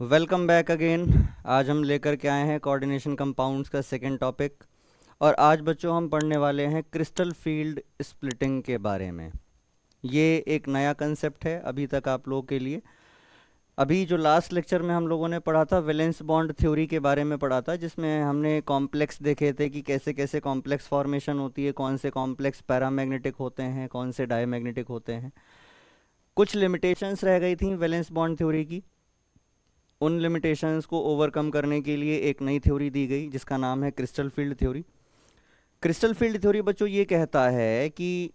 Welcome back again. आज हम लेकर के आए हैं कोऑर्डिनेशन कंपाउंड्स का सेकंड टॉपिक। और आज बच्चों हम पढ़ने वाले हैं क्रिस्टल फील्ड स्प्लिटिंग के बारे में। ये एक नया कंसेप्ट है अभी तक आप लोगों के लिए। अभी जो लास्ट लेक्चर में हम लोगों ने पढ़ा था वैलेंस बॉन्ड थ्योरी के बारे में पढ़ा था, जिसमें हमने कॉम्प्लेक्स देखे थे कि कैसे कैसे कॉम्प्लेक्स फॉर्मेशन होती है, कौन से कॉम्प्लेक्स पैरामैग्नेटिक होते हैं, कौन से डायमैग्नेटिक होते हैं। कुछ लिमिटेशंस रह गई थी वैलेंस बॉन्ड थ्योरी की। उन लिमिटेशंस को ओवरकम करने के लिए एक नई थ्योरी दी गई जिसका नाम है crystal field theory. Crystal field theory बच्चों ये कहता है कि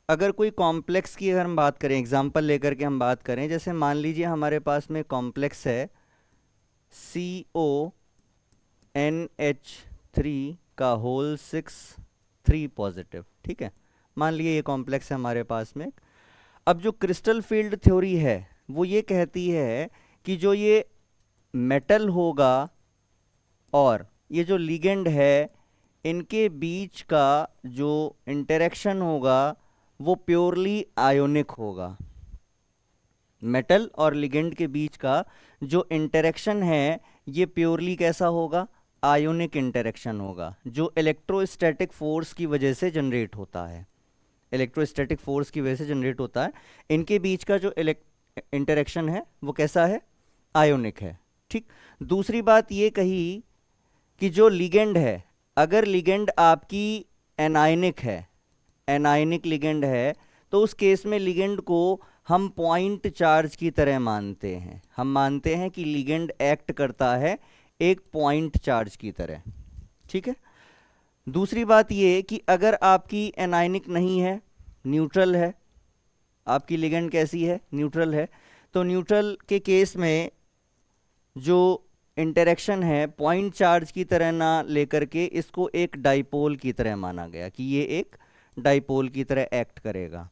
अगर कोई कॉम्प्लेक्स की अगर हम बात करें, एग्जांपल लेकर के हम बात करें, जैसे मान लीजिए हमारे पास में कॉम्प्लेक्स है CONH3 का होल 6 3 पॉजिटिव। ठीक है, मान लीजिए ये कॉम्प्लेक्स है हमारे पास में। अब जो क्रिस्टल फील्ड थ्योरी है वो ये कहती है कि जो ये मेटल होगा और ये जो लिगेंड है, इनके बीच का जो इंटरेक्शन होगा वो प्योरली आयोनिक होगा। मेटल और लिगेंड के बीच का जो इंटरेक्शन है ये प्योरली कैसा होगा? आयोनिक इंटरेक्शन होगा, जो इलेक्ट्रोस्टैटिक फोर्स की वजह से जनरेट होता है। इलेक्ट्रोस्टैटिक फोर्स की वजह से जनरेट होता है। इनके बीच का जो इंटरेक्शन है वो कैसा है? आयोनिक है। ठीक। दूसरी बात ये कही कि जो लिगेंड है, अगर लिगेंड आपकी एनायनिक है, एनायनिक लिगेंड है, तो उस केस में लिगेंड को हम पॉइंट चार्ज की तरह मानते हैं। हम मानते हैं कि लिगेंड एक्ट करता है एक पॉइंट चार्ज की तरह। ठीक है। दूसरी बात ये कि अगर आपकी एनायनिक नहीं है, न्यूट्रल है, आपकी लिगेंड कैसी है? न्यूट्रल है। तो न्यूट्रल के केस में जो इंटरेक्शन है पॉइंट चार्ज की तरह ना लेकर के इसको एक डाइपोल की तरह माना गया कि ये एक डाइपोल की तरह एक्ट करेगा।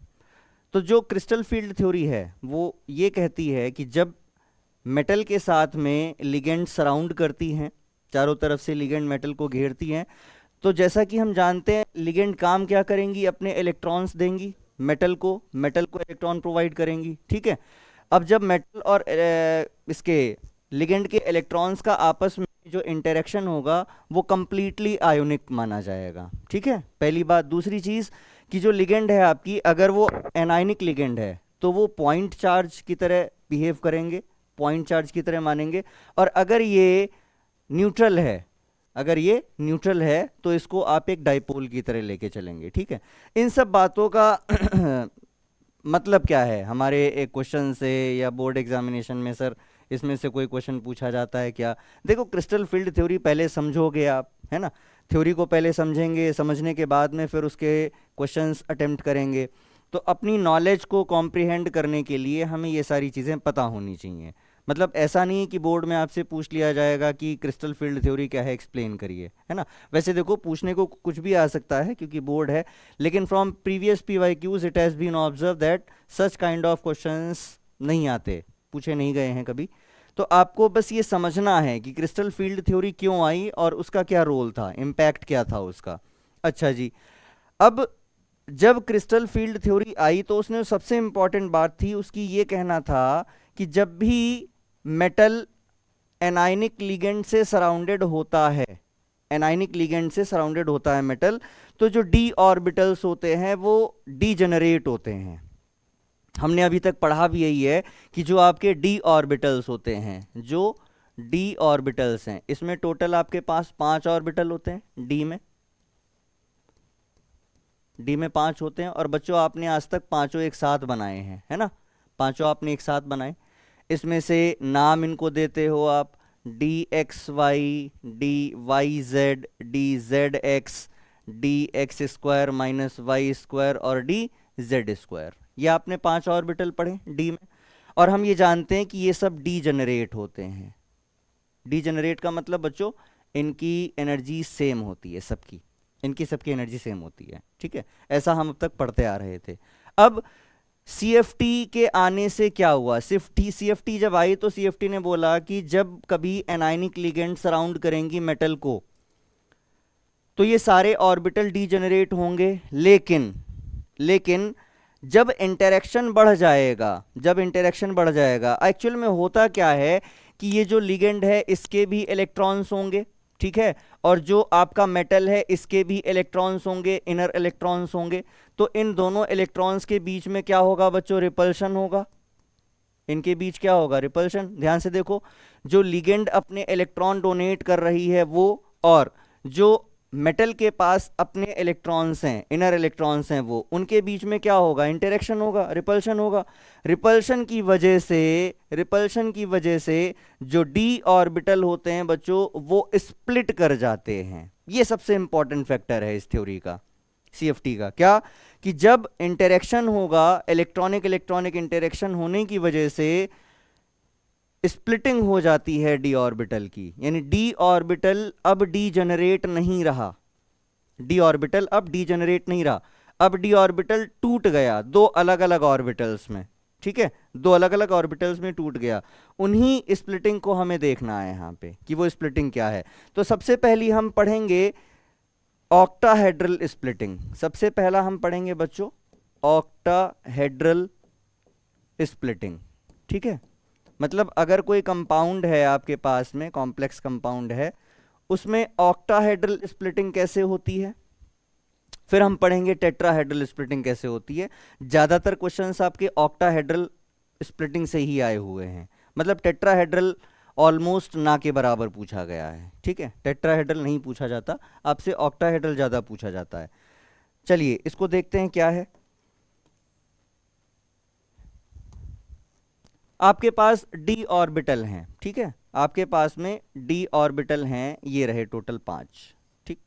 तो जो क्रिस्टल फील्ड थ्योरी है वो ये कहती है कि जब मेटल के साथ में लिगेंड सराउंड करती हैं, चारों तरफ से लिगेंड मेटल को घेरती हैं, तो जैसा कि हम जानते हैं लिगेंड काम क्या करेंगी? अपने इलेक्ट्रॉन्स देंगी मेटल को, मेटल को इलेक्ट्रॉन प्रोवाइड करेंगी। ठीक है। अब जब मेटल और इसके लिगेंड के इलेक्ट्रॉन्स का आपस में जो इंटरेक्शन होगा वो कंप्लीटली आयोनिक माना जाएगा। ठीक है, पहली बात। दूसरी चीज़ कि जो लिगेंड है आपकी, अगर वो एनायनिक लिगेंड है तो वो पॉइंट चार्ज की तरह बिहेव करेंगे, पॉइंट चार्ज की तरह मानेंगे। और अगर ये न्यूट्रल है, अगर ये न्यूट्रल है तो इसको आप एक डाइपोल की तरह लेके चलेंगे। ठीक है। इन सब बातों का मतलब क्या है हमारे एक क्वेश्चन से या बोर्ड एग्जामिनेशन में? सर इसमें से कोई क्वेश्चन पूछा जाता है क्या? देखो, क्रिस्टल फील्ड थ्योरी पहले समझोगे आप, है ना। थ्योरी को पहले समझेंगे, समझने के बाद में फिर उसके क्वेश्चंस अटेम्प्ट करेंगे। तो अपनी नॉलेज को कॉम्प्रिहेंड करने के लिए हमें ये सारी चीज़ें पता होनी चाहिए। मतलब ऐसा नहीं है कि बोर्ड में आपसे पूछ लिया जाएगा कि क्रिस्टल फील्ड थ्योरी क्या है, एक्सप्लेन करिए, है ना। वैसे देखो, पूछने को कुछ भी आ सकता है क्योंकि बोर्ड है, लेकिन from previous PYQs it has been observe that such kind of questions नहीं आते, पूछे नहीं गए हैं कभी। तो आपको बस ये समझना है कि क्रिस्टल फील्ड थ्योरी क्यों आई और उसका क्या रोल था, इम्पैक्ट क्या था उसका। अच्छा जी। अब जब क्रिस्टल फील्ड थ्योरी आई तो उसने सबसे इंपॉर्टेंट बात थी उसकी, ये कहना था कि जब भी मेटल एनायनिक लिगेंड से सराउंडेड होता है, एनायनिक लिगेंड से सराउंडेड होता है मेटल, तो जो डी ऑर्बिटल्स होते हैं वो डीजेनरेट होते हैं। हमने अभी तक पढ़ा भी यही है कि जो आपके डी ऑर्बिटल्स होते हैं, जो डी ऑर्बिटल्स हैं, इसमें टोटल आपके पास 5 ऑर्बिटल होते हैं डी में। डी में 5 होते हैं। और बच्चों आपने आज तक पांचों एक साथ बनाए हैं, है ना। पांचों आपने एक साथ बनाए। इसमें से नाम इनको देते हो आप DXY, DYZ, DZX, DX² minus Y² और DZ²। ये आपने 5 ऑर्बिटल पढ़े डी में। और हम ये जानते हैं कि ये सब डीजेनरेट होते हैं। डीजेनरेट का मतलब बच्चों इनकी एनर्जी सेम होती है सबकी, इनकी सबकी एनर्जी सेम होती है। ठीक है, ऐसा हम अब तक पढ़ते आ रहे थे। अब CFT के आने से क्या हुआ? CFT जब आई तो CFT ने बोला कि जब कभी एनायनिक लिगेंड सराउंड करेंगी मेटल को तो ये सारे ऑर्बिटल डीजेनरेट होंगे, लेकिन जब इंटरेक्शन बढ़ जाएगा, जब इंटरेक्शन बढ़ जाएगा, एक्चुअल में होता क्या है कि ये जो लिगेंड है इसके भी इलेक्ट्रॉन्स होंगे, ठीक है, और जो आपका मेटल है इसके भी इलेक्ट्रॉन्स होंगे, इनर इलेक्ट्रॉन्स होंगे। तो इन दोनों इलेक्ट्रॉन्स के बीच में क्या होगा बच्चों? रिपल्शन होगा। इनके बीच क्या होगा? रिपल्शन। ध्यान से देखो, जो लिगेंड अपने इलेक्ट्रॉन डोनेट कर रही है वो, और जो मेटल के पास अपने इलेक्ट्रॉन्स हैं, इनर इलेक्ट्रॉन्स हैं वो, उनके बीच में क्या होगा? इंटरेक्शन होगा, रिपल्शन होगा। रिपल्शन की वजह से जो डी ऑर्बिटल होते हैं बच्चों वो स्प्लिट कर जाते हैं। ये सबसे इंपॉर्टेंट फैक्टर है इस थ्योरी का, सीएफटी का। क्या? कि जब इंटरेक्शन होगा, इलेक्ट्रॉनिक इलेक्ट्रॉनिक इंटरेक्शन होने की वजह से स्प्लिटिंग हो जाती है डी ऑर्बिटल की, यानी डी ऑर्बिटल अब डीजेनरेट नहीं रहा, डी ऑर्बिटल अब डीजेनरेट नहीं रहा, अब डी ऑर्बिटल टूट गया दो अलग अलग ऑर्बिटल्स में, ठीक है, दो अलग अलग ऑर्बिटल्स में टूट गया। उन्हीं स्प्लिटिंग को हमें देखना है यहां पे कि वो स्प्लिटिंग क्या है। तो सबसे पहली हम पढ़ेंगे ऑक्टाहेड्रल स्प्लिटिंग। सबसे पहला हम पढ़ेंगे बच्चों ऑक्टाहेड्रल स्प्लिटिंग, ठीक है। मतलब अगर कोई कंपाउंड है आपके पास में, कॉम्प्लेक्स कंपाउंड है, उसमें ऑक्टाहेड्रल स्प्लिटिंग कैसे होती है। फिर हम पढ़ेंगे टेट्राहेड्रल स्प्लिटिंग कैसे होती है। ज्यादातर क्वेश्चंस आपके ऑक्टाहेड्रल स्प्लिटिंग से ही आए हुए हैं, मतलब टेट्राहेड्रल ऑलमोस्ट ना के बराबर पूछा गया है, ठीक है। टेट्राहेड्रल नहीं पूछा जाता आपसे, ऑक्टाहेड्रल ज्यादा पूछा जाता है। चलिए इसको देखते हैं क्या है। आपके पास डी ऑर्बिटल हैं, ठीक है, आपके पास में डी ऑर्बिटल हैं, ये रहे टोटल 5, ठीक,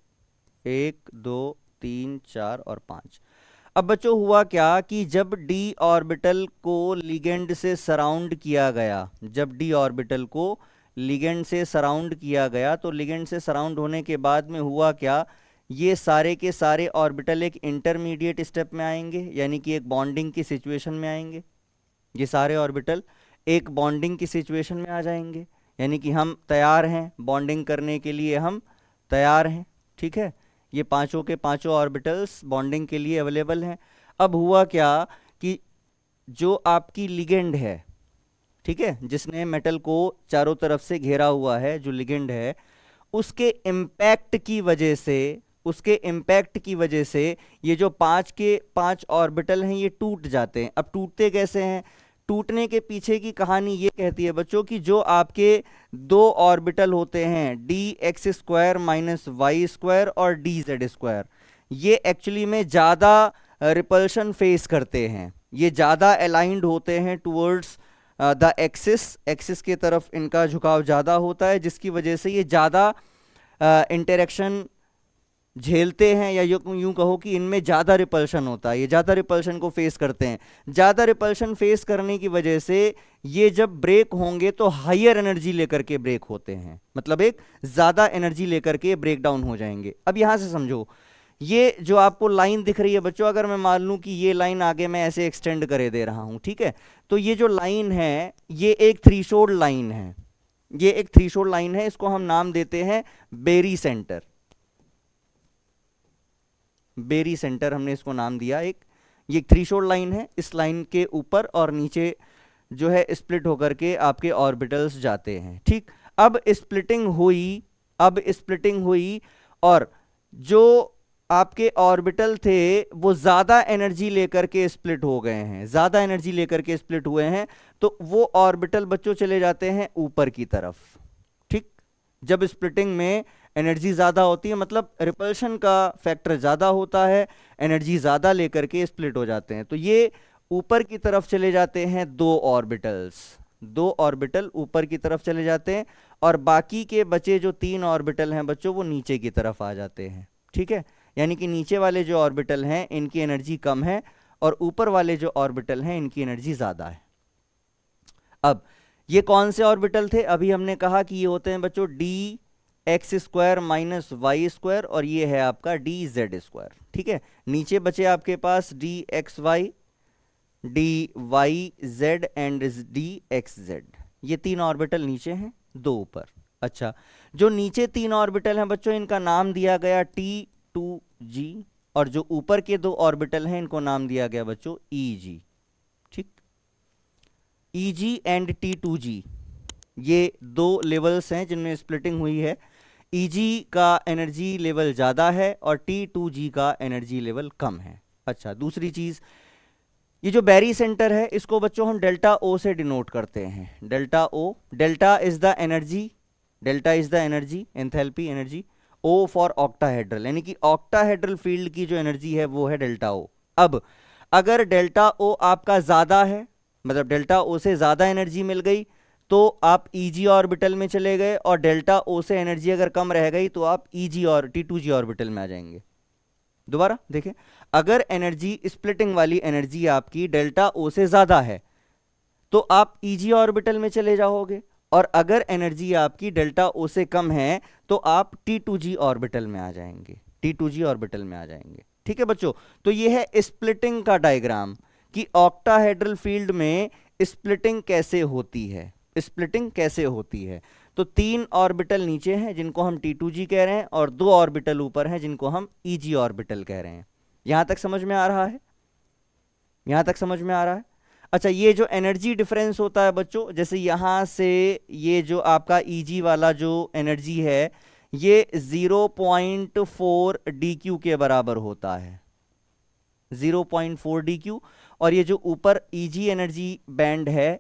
1 2 3 4 और 5। अब बच्चों हुआ क्या कि जब डी ऑर्बिटल को लिगेंड से सराउंड किया गया, जब डी ऑर्बिटल को लिगेंड से सराउंड किया गया, तो लिगेंड से सराउंड होने के बाद में हुआ क्या, ये सारे के सारे ऑर्बिटल एक इंटरमीडिएट स्टेप में आएंगे, यानी कि एक बॉन्डिंग की सिचुएशन में आएंगे। ये सारे ऑर्बिटल एक बॉन्डिंग की सिचुएशन में आ जाएंगे, यानी कि हम तैयार हैं बॉन्डिंग करने के लिए, हम तैयार हैं, ठीक है। ये पांचों के पांचों ऑर्बिटल्स बॉन्डिंग के लिए अवेलेबल हैं। अब हुआ क्या कि जो आपकी लिगेंड है, ठीक है, जिसने मेटल को चारों तरफ से घेरा हुआ है, जो लिगेंड है, उसके इम्पैक्ट की वजह से, उसके इम्पैक्ट की वजह से ये जो 5 के 5 ऑर्बिटल हैं ये टूट जाते हैं। अब टूटते कैसे हैं? टूटने के पीछे की कहानी ये कहती है बच्चों कि जो आपके दो ऑर्बिटल होते हैं d x square minus y square और डी जेड स्क्वायर, ये एक्चुअली में ज़्यादा रिपल्शन फेस करते हैं, ये ज़्यादा अलाइंड होते हैं टूवर्ड्स द एक्सिस, एक्सिस की तरफ इनका झुकाव ज़्यादा होता है, जिसकी वजह से ये ज़्यादा इंटरेक्शन झेलते हैं, या यूं कहो कि इनमें ज़्यादा रिपल्शन होता है, ये ज़्यादा रिपल्शन को फेस करते हैं। ज़्यादा रिपल्शन फेस करने की वजह से ये जब ब्रेक होंगे तो हायर एनर्जी लेकर के ब्रेक होते हैं, मतलब एक ज़्यादा एनर्जी लेकर के ब्रेक डाउन हो जाएंगे। अब यहाँ से समझो, ये जो आपको लाइन दिख रही है बच्चों, अगर मैं मान लूँ कि ये लाइन आगे मैं ऐसे एक्सटेंड करे दे रहा हूँ, ठीक है, तो ये जो लाइन है ये एक थ्रीशोल्ड लाइन है, ये एक थ्रीशोल्ड लाइन है, इसको हम नाम देते हैं बेरी सेंटर, बेरी सेंटर हमने इसको नाम दिया। एक ये थ्रीशोल्ड लाइन है, इस लाइन के ऊपर और नीचे जो है स्प्लिट होकर के आपके ऑर्बिटल्स जाते हैं, ठीक। अब स्प्लिटिंग हुई, अब स्प्लिटिंग हुई और जो आपके ऑर्बिटल थे वो ज्यादा एनर्जी लेकर के स्प्लिट हो गए हैं, ज्यादा एनर्जी लेकर के स्प्लिट हुए हैं, तो वो ऑर्बिटल बच्चों चले जाते हैं ऊपर की तरफ, ठीक। जब स्प्लिटिंग में एनर्जी ज़्यादा होती है, मतलब रिपल्शन का फैक्टर ज़्यादा होता है, एनर्जी ज़्यादा लेकर के स्प्लिट हो जाते हैं, तो ये ऊपर की तरफ चले जाते हैं दो ऑर्बिटल्स, दो ऑर्बिटल ऊपर की तरफ चले जाते हैं, और बाकी के बचे जो 3 ऑर्बिटल हैं बच्चों वो नीचे की तरफ आ जाते हैं, ठीक है। यानी कि नीचे वाले जो ऑर्बिटल हैं इनकी एनर्जी कम है और ऊपर वाले जो ऑर्बिटल हैं इनकी एनर्जी ज़्यादा है। अब ये कौन से ऑर्बिटल थे? अभी हमने कहा कि ये होते हैं बच्चों d x square minus y square, और ये है आपका डी जेड स्क्वायर, ठीक है। नीचे बचे आपके पास d x y, d y z and d x z, ये 3 ऑर्बिटल नीचे हैं, 2 ऊपर। अच्छा, जो नीचे 3 ऑर्बिटल हैं बच्चों इनका नाम दिया गया T2G, और जो ऊपर के 2 ऑर्बिटल हैं इनको नाम दिया गया बच्चों EG, ठीक। EG एंड T2G ये दो लेवल्स हैं जिनमें स्प्लिटिंग हुई है। Eg का एनर्जी लेवल ज़्यादा है और T2G का एनर्जी लेवल कम है। अच्छा, दूसरी चीज़, ये जो बैरी सेंटर है इसको बच्चों हम डेल्टा ओ से डिनोट करते हैं। Delta O, delta is the energy, delta is the energy, enthalpy energy, O for octahedral, यानी कि ऑक्टाहेड्रल फील्ड की जो एनर्जी है वो है डेल्टा ओ। अब अगर डेल्टा ओ आपका ज़्यादा है, मतलब डेल्टा ओ से ज़्यादा एनर्जी मिल गई, तो आप Eg ऑर्बिटल में चले गए, और डेल्टा ओ से एनर्जी अगर कम रह गई तो आप Eg और T2G ऑर्बिटल में आ जाएंगे। दोबारा देखें, अगर एनर्जी स्प्लिटिंग वाली एनर्जी आपकी डेल्टा ओ से ज़्यादा है तो आप Eg ऑर्बिटल में चले जाओगे, और अगर एनर्जी आपकी डेल्टा ओ से कम है तो आप T2G ऑर्बिटल में आ जाएंगे, T2G ऑर्बिटल में आ जाएंगे। ठीक है बच्चों, तो ये है स्प्लिटिंग का डायग्राम कि ऑक्टाहेड्रल फील्ड में स्प्लिटिंग कैसे होती है, स्प्लिटिंग कैसे होती है। तो 3 ऑर्बिटल नीचे हैं जिनको हम T2G कह रहे हैं, और 2 ऑर्बिटल ऊपर हैं जिनको हम Eg ऑर्बिटल कह रहे हैं। यहां तक समझ में आ रहा है? यहां तक समझ में आ रहा है? अच्छा, ये जो एनर्जी डिफरेंस होता है बच्चों, जैसे यहां से ये जो आपका Eg वाला जो एनर्जी है ये 0.4 dq के बराबर होता है, 0.4 dq, और ये जो ऊपर Eg एनर्जी बैंड है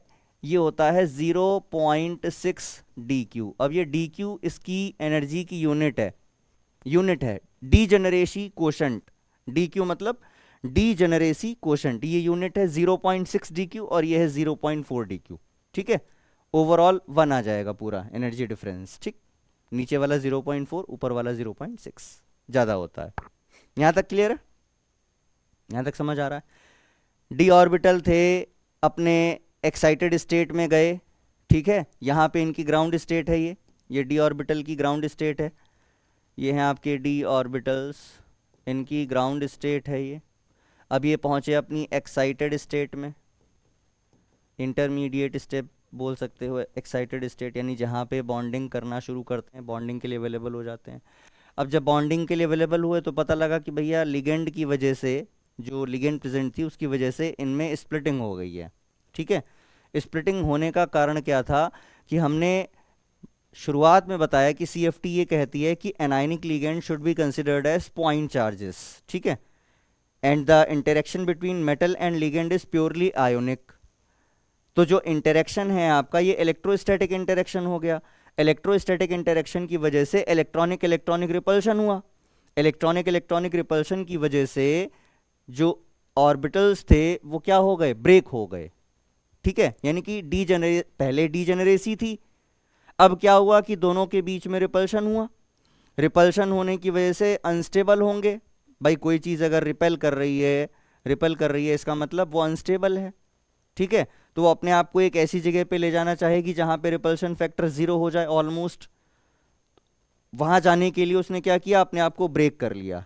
ये होता है 0.6 dq। अब ये dq इसकी एनर्जी की यूनिट है डीजेनरेसी कोशंट, dq मतलब डीजेनरेसी कोशंट, ये यूनिट है 0.6 dq और ये है 0.4 dq। ठीक है, ओवरऑल 1 आ जाएगा पूरा एनर्जी डिफरेंस। ठीक, नीचे वाला 0.4, ऊपर वाला 0.6 ज़्यादा होता है। यहाँ तक क्लियर है? यहाँ तक समझ आ रहा है? डी ऑर्बिटल थे अपने एक्साइटेड स्टेट में गए, ठीक है, यहाँ पे इनकी ग्राउंड स्टेट है, ये डी ऑर्बिटल की ग्राउंड स्टेट है, ये हैं आपके डी ऑर्बिटल्स, इनकी ग्राउंड स्टेट है ये। अब ये पहुँचे अपनी एक्साइटेड स्टेट में, इंटरमीडिएट स्टेप बोल सकते हो एक्साइटेड स्टेट, यानी जहाँ पे बॉन्डिंग करना शुरू करते हैं, बॉन्डिंग के लिए अवेलेबल हो जाते हैं। अब जब बॉन्डिंग के लिए अवेलेबल हुए तो पता लगा कि भैया लिगेंड की वजह से, जो लिगेंड प्रेजेंट थी उसकी वजह से इनमें स्प्लिटिंग हो गई है। ठीक है, स्प्लिटिंग होने का कारण क्या था कि हमने शुरुआत में बताया कि CFT ये कहती है कि anionic ligand should be considered as point charges. ठीक है, and the interaction between metal and ligand is purely ionic. तो जो इंटरेक्शन है आपका ये इलेक्ट्रोस्टैटिक इंटरेक्शन हो गया। इलेक्ट्रोस्टैटिक इंटरेक्शन की वजह से इलेक्ट्रॉनिक इलेक्ट्रॉनिक रिपल्शन हुआ। इलेक्ट्रॉनिक इलेक्ट्रॉनिक रिपल्शन की वजह से जो ऑर्बिटल्स थे वो क्या हो गए, ब्रेक हो गए। ठीक है, यानी कि पहले डीजेनरेसी थी, अब क्या हुआ कि दोनों के बीच में रिपल्शन हुआ। रिपल्शन होने की वजह से अनस्टेबल होंगे। भाई कोई चीज़ अगर रिपेल कर रही है इसका मतलब वो अनस्टेबल है। ठीक है, तो वो अपने आप को एक ऐसी जगह पे ले जाना चाहेगी जहां पे रिपल्शन फैक्टर 0 हो जाए ऑलमोस्ट। वहां जाने के लिए उसने क्या किया, अपने आप को ब्रेक कर लिया।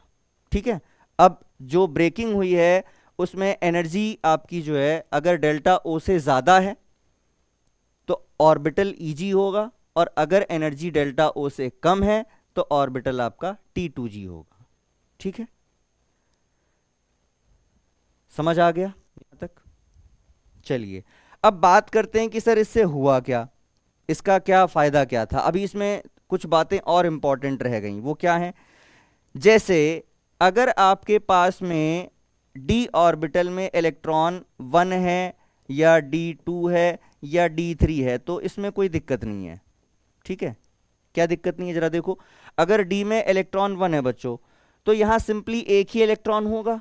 ठीक है, अब जो ब्रेकिंग हुई है उसमें एनर्जी आपकी जो है अगर डेल्टा ओ से ज़्यादा है तो ऑर्बिटल Eg होगा, और अगर एनर्जी डेल्टा ओ से कम है तो ऑर्बिटल आपका T2G होगा। ठीक है, समझ आ गया यहाँ तक? चलिए अब बात करते हैं कि सर इससे हुआ क्या, इसका क्या फ़ायदा क्या था। अभी इसमें कुछ बातें और इम्पॉर्टेंट रह गई, वो क्या है, जैसे अगर आपके पास में d ऑर्बिटल में इलेक्ट्रॉन 1 है या D2 है या D3 है तो इसमें कोई दिक्कत नहीं है। ठीक है, क्या दिक्कत नहीं है जरा देखो, अगर d में इलेक्ट्रॉन 1 है बच्चों तो यहां सिंपली एक ही इलेक्ट्रॉन होगा,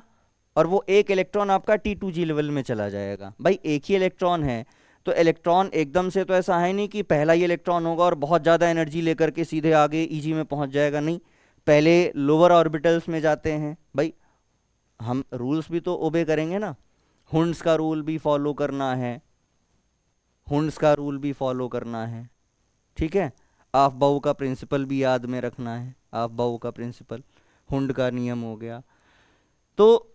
और वो एक इलेक्ट्रॉन आपका T2G लेवल में चला जाएगा। भाई एक ही इलेक्ट्रॉन है तो इलेक्ट्रॉन एकदम से तो ऐसा है नहीं कि पहला ही इलेक्ट्रॉन होगा और बहुत ज़्यादा एनर्जी लेकर के सीधे आगे Eg में पहुंच जाएगा, नहीं, पहले लोअर ऑर्बिटल्स में जाते हैं। भाई हम रूल्स भी तो ओबे करेंगे ना, हुंड्स का रूल भी फॉलो करना है, हुंड्स का रूल भी फॉलो करना है। ठीक है, ऑफ-बाउ का प्रिंसिपल भी याद में रखना है, ऑफ-बाउ का प्रिंसिपल हुंड का नियम हो गया। तो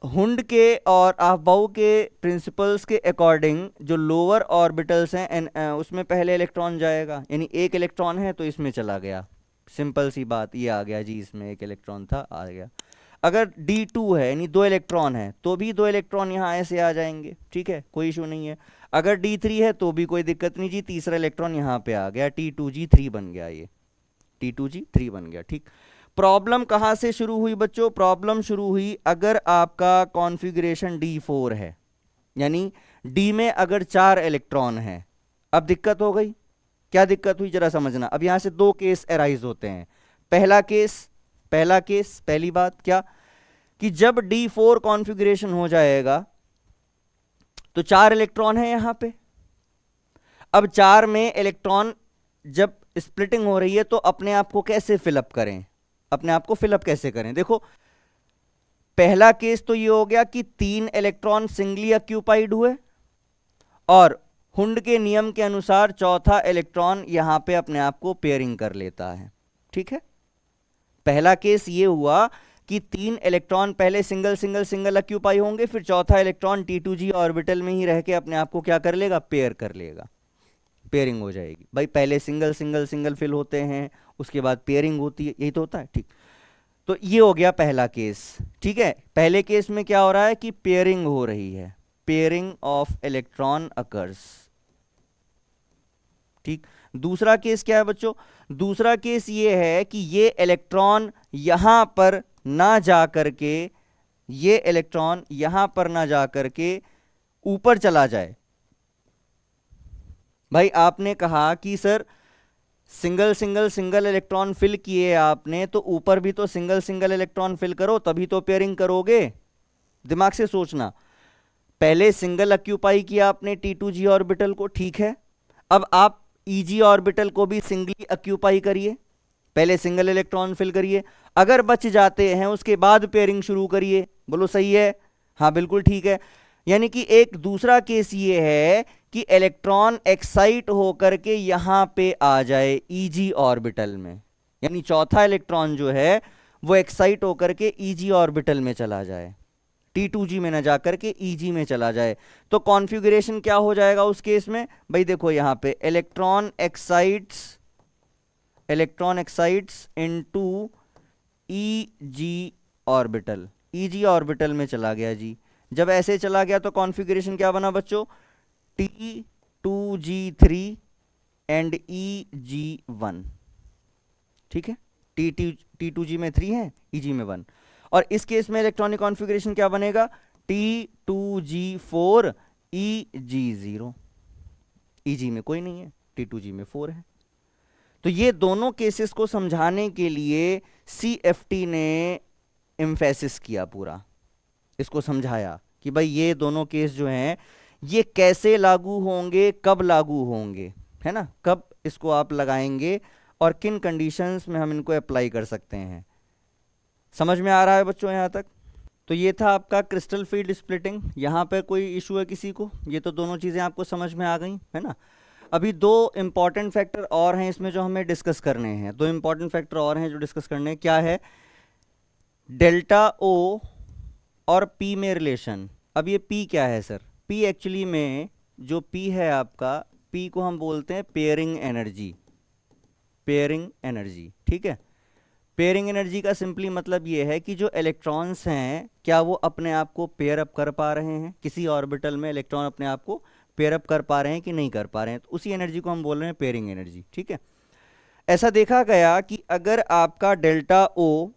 हुंड के और ऑफ-बाउ के प्रिंसिपल्स के अकॉर्डिंग जो लोअर ऑर्बिटल्स हैं उसमें पहले इलेक्ट्रॉन जाएगा, यानी एक इलेक्ट्रॉन है तो इसमें चला गया, सिंपल सी बात, ये आ गया जी, इसमें एक इलेक्ट्रॉन था आ गया। अगर D2 है यानी 2 इलेक्ट्रॉन है तो भी 2 इलेक्ट्रॉन यहाँ ऐसे आ जाएंगे। ठीक है, कोई इशू नहीं है। अगर D3 है तो भी कोई दिक्कत नहीं जी, तीसरा इलेक्ट्रॉन यहाँ पे आ गया, T2G3 बन गया, ये T2G3 बन गया। ठीक, प्रॉब्लम कहाँ से शुरू हुई बच्चों? प्रॉब्लम शुरू हुई अगर आपका कॉन्फ़िगरेशन D4 है, यानी D में अगर 4 इलेक्ट्रॉन है। अब दिक्कत हो गई, क्या दिक्कत हुई जरा समझना। अब यहां से दो केस अराइज होते हैं। पहला केस, पहली बात क्या, कि जब D4 कॉन्फ़िगरेशन हो जाएगा तो 4 इलेक्ट्रॉन है यहां पे। अब 4 में इलेक्ट्रॉन जब स्प्लिटिंग हो रही है तो अपने आप को कैसे फिलअप करें, अपने आप को फिलअप कैसे करें? देखो, पहला केस तो ये हो गया कि 3 इलेक्ट्रॉन सिंगली ऑक्यूपाइड हुए और हुंड के नियम के अनुसार चौथा इलेक्ट्रॉन यहां पे अपने आप को पेयरिंग कर लेता है। ठीक है, पहला केस ये हुआ कि 3 इलेक्ट्रॉन पहले सिंगल ऑक्यूपाई होंगे, फिर चौथा इलेक्ट्रॉन T2G ऑर्बिटल में ही रह के अपने आप को क्या कर लेगा, पेयर कर लेगा, पेयरिंग हो जाएगी। भाई पहले सिंगल फिल होते हैं, उसके बाद पेयरिंग होती है, यही तो होता है। ठीक, तो ये हो गया पहला केस। ठीक है, पहले केस में क्या हो रहा है कि पेयरिंग हो रही है, पेयरिंग ऑफ इलेक्ट्रॉन अकर्स। ठीक, दूसरा केस क्या है बच्चों? दूसरा केस ये है कि ये इलेक्ट्रॉन यहां पर ना जा करके, ये इलेक्ट्रॉन यहां पर ना जा करके ऊपर चला जाए। भाई आपने कहा कि सर सिंगल इलेक्ट्रॉन फिल किए आपने, तो ऊपर भी तो सिंगल इलेक्ट्रॉन फिल करो तभी तो पेयरिंग करोगे। दिमाग से सोचना, पहले सिंगल ऑक्यूपाई किया आपने T2G ऑर्बिटल को, ठीक है, अब आप EG ऑर्बिटल को भी सिंगली ऑक्यूपाई करिए, पहले सिंगल इलेक्ट्रॉन फिल करिए, अगर बच जाते हैं उसके बाद पेयरिंग शुरू करिए। बोलो सही है? हाँ बिल्कुल ठीक है। यानी कि एक दूसरा केस ये है कि इलेक्ट्रॉन एक्साइट होकर के यहां पे आ जाए EG ऑर्बिटल में, यानी चौथा इलेक्ट्रॉन जो है वो एक्साइट होकर के EG ऑर्बिटल में चला जाए, T2G में ना जाकर के EG में चला जाए। तो कॉन्फ़िगरेशन क्या हो जाएगा उस केस में? भाई देखो यहां पे electron excites into EG orbital, EG orbital में चला गया जी। जब ऐसे चला गया तो कॉन्फ़िगरेशन क्या बना बच्चों? T2G3 and EG1। ठीक है, T2G में 3 है, EG में 1। और इस केस में इलेक्ट्रॉनिक कॉन्फ़िगरेशन क्या बनेगा? T2G4 EG0। EG में कोई नहीं है, T2G में 4 है। तो ये दोनों केसेस को समझाने के लिए CFT ने एम्फेसिस किया, पूरा इसको समझाया कि भाई ये दोनों केस जो हैं ये कैसे लागू होंगे, कब लागू होंगे, है ना, कब इसको आप लगाएंगे और किन कंडीशंस में हम इनको अप्लाई कर सकते हैं। समझ में आ रहा है बच्चों यहाँ तक? तो ये था आपका क्रिस्टल फील्ड स्प्लिटिंग। यहाँ पर कोई इशू है किसी को? ये तो दोनों चीज़ें आपको समझ में आ गई, है ना। अभी दो इंपॉर्टेंट फैक्टर और हैं इसमें जो हमें डिस्कस करने हैं, दो इंपॉर्टेंट फैक्टर और हैं जो डिस्कस करने हैं। क्या है? डेल्टा O और P में रिलेशन। अब ये P क्या है सर? P एक्चुअली में जो P है आपका, P को हम बोलते हैं पेयरिंग एनर्जी, पेयरिंग एनर्जी। ठीक है, पेयरिंग एनर्जी का सिंपली मतलब ये है कि जो इलेक्ट्रॉन्स हैं क्या वो अपने आप को पेयर अप कर पा रहे हैं, किसी ऑर्बिटल में इलेक्ट्रॉन अपने आप को पेयर अप कर पा रहे हैं कि नहीं कर पा रहे हैं, तो उसी एनर्जी को हम बोल रहे हैं पेयरिंग एनर्जी। ठीक है, ऐसा देखा गया कि अगर आपका डेल्टा O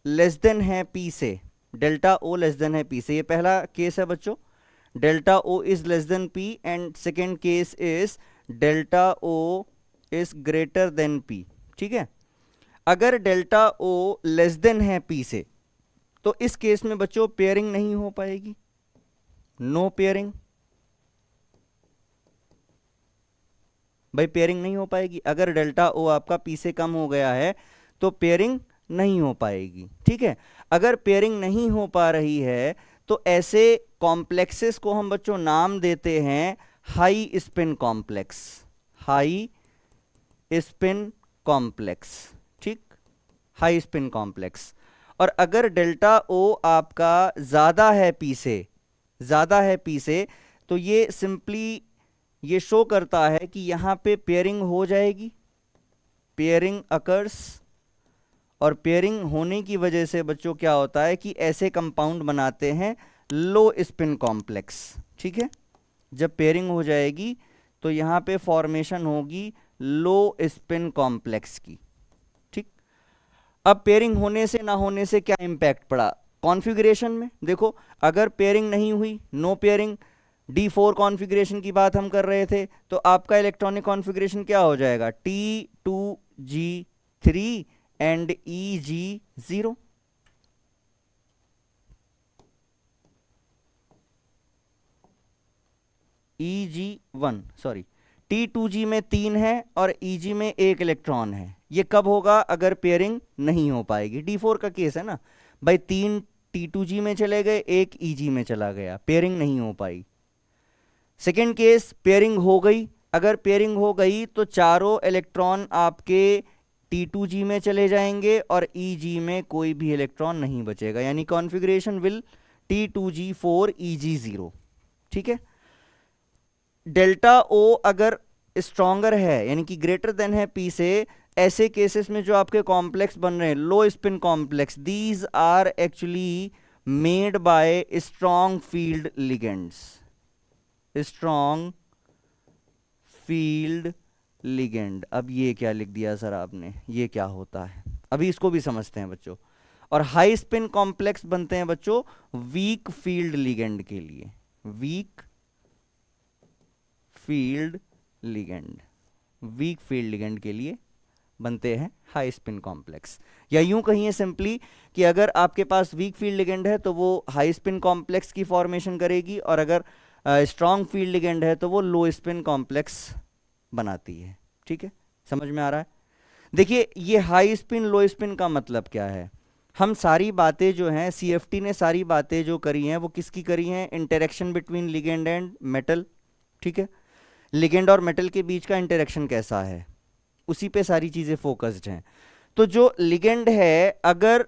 लेस देन है P से, डेल्टा O लेस देन है P से, ये पहला केस है बच्चों, delta O is less than P, and second case is delta O is greater than P। ठीक है, अगर डेल्टा O लेस देन है P से, तो इस केस में बच्चों पेयरिंग नहीं हो पाएगी, नो पेयरिंग। भाई पेयरिंग नहीं हो पाएगी, अगर डेल्टा O आपका P से कम हो गया है तो पेयरिंग नहीं हो पाएगी। ठीक है, अगर पेयरिंग नहीं हो पा रही है तो ऐसे कॉम्प्लेक्सेस को हम बच्चों नाम देते हैं high spin complex, high spin complex. ठीक, हाई स्पिन कॉम्प्लेक्स। और अगर डेल्टा O आपका ज़्यादा है P से, ज़्यादा है P से, तो ये सिंपली ये शो करता है कि यहाँ पे पेयरिंग हो जाएगी, पेयरिंग अकर्स। और पेयरिंग होने की वजह से बच्चों क्या होता है कि ऐसे कंपाउंड बनाते हैं लो स्पिन कॉम्प्लेक्स। ठीक है, जब पेयरिंग हो जाएगी तो यहाँ पे फॉर्मेशन होगी लो स्पिन कॉम्प्लेक्स की। ठीक, अब पेयरिंग होने से ना होने से क्या इम्पैक्ट पड़ा कॉन्फ़िगरेशन में? देखो, अगर पेयरिंग नहीं हुई, नो पेयरिंग, D4 कॉन्फ़िगरेशन की बात हम कर रहे थे, तो आपका इलेक्ट्रॉनिक कॉन्फ़िगरेशन क्या हो जाएगा? T2G3 and EG0। EG1 sorry, T2G में 3 है और EG में 1 इलेक्ट्रॉन है। ये कब होगा? अगर पेयरिंग नहीं हो पाएगी। D4 का केस है ना भाई, 3 T2G में चले गए, 1 EG में चला गया, पेयरिंग नहीं हो पाई। सेकेंड केस, पेयरिंग हो गई। अगर पेयरिंग हो गई तो चारों इलेक्ट्रॉन आपके T2G में चले जाएंगे और EG में कोई भी इलेक्ट्रॉन नहीं बचेगा, यानी कॉन्फ़िगरेशन विल T2G4 EG0। ठीक है, डेल्टा O अगर स्ट्रॉन्गर है यानी कि ग्रेटर देन है P से, ऐसे केसेस में जो आपके कॉम्प्लेक्स बन रहे हैं low spin complex, these are actually made by strong field ligands. Strong field ligand. अब ये क्या लिख दिया सर आपने, ये क्या होता है? अभी इसको भी समझते हैं बच्चों। और हाई स्पिन कॉम्प्लेक्स बनते हैं बच्चों वीक फील्ड लिगेंड के लिए। Weak field ligand, weak field ligand के लिए बनते हैं हाई स्पिन कॉम्प्लेक्स। या यूं कहिए सिंपली कि अगर आपके पास वीक फील्ड लिगेंड है तो वो हाई स्पिन कॉम्प्लेक्स की फॉर्मेशन करेगी, और अगर स्ट्रॉन्ग फील्ड लिगेंड है तो वो लो स्पिन कॉम्प्लेक्स बनाती है। ठीक है, समझ में आ रहा है? देखिए, ये हाई स्पिन लो स्पिन का मतलब क्या है? हम सारी बातें जो हैं, CFT ने सारी बातें जो करी हैं वो किसकी करी हैं? Interaction between ligand and metal. ठीक है, लिगेंड और मेटल के बीच का इंटरेक्शन कैसा है, उसी पे सारी चीज़ें फोकस्ड हैं। तो जो लिगेंड है, अगर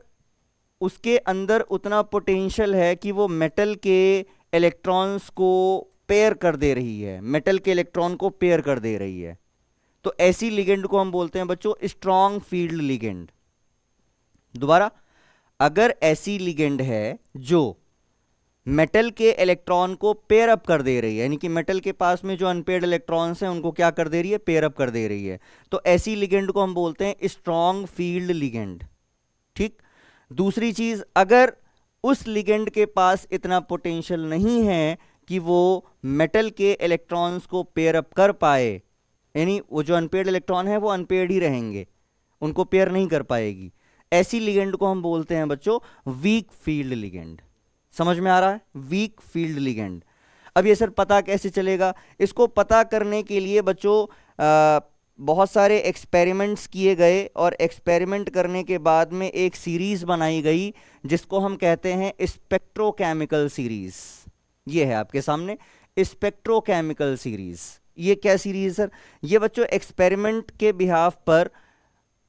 उसके अंदर उतना पोटेंशियल है कि वो मेटल के इलेक्ट्रॉन्स को पेयर कर दे रही है, मेटल के इलेक्ट्रॉन को पेयर कर दे रही है, तो ऐसी लिगेंड को हम बोलते हैं बच्चों स्ट्रॉन्ग फील्ड लिगेंड। दोबारा, अगर ऐसी लिगेंड है जो मेटल के इलेक्ट्रॉन को पेयर अप कर दे रही है, यानी कि मेटल के पास में जो अनपेयर्ड इलेक्ट्रॉन्स हैं उनको क्या कर दे रही है? पेयर अप कर दे रही है, तो ऐसी लिगेंड को हम बोलते हैं स्ट्रॉन्ग फील्ड लिगेंड। ठीक, दूसरी चीज, अगर उस लिगेंड के पास इतना पोटेंशियल नहीं है कि वो मेटल के इलेक्ट्रॉन्स को पेयर अप कर पाए, यानी वो जो अनपेयर्ड इलेक्ट्रॉन है वो अनपेयर्ड ही रहेंगे, उनको पेयर नहीं कर पाएगी, ऐसी लिगेंड को हम बोलते हैं बच्चों वीक फील्ड लिगेंड। समझ में आ रहा है? Weak field ligand. अब ये सर पता कैसे चलेगा? इसको पता करने के लिए बच्चों बहुत सारे एक्सपेरिमेंट्स किए गए, और एक्सपेरिमेंट करने के बाद में एक सीरीज बनाई गई जिसको हम कहते हैं स्पेक्ट्रोकेमिकल सीरीज। ये है आपके सामने स्पेक्ट्रोकेमिकल सीरीज। ये क्या सीरीज सर? ये बच्चों एक्सपेरिमेंट के बिहाफ पर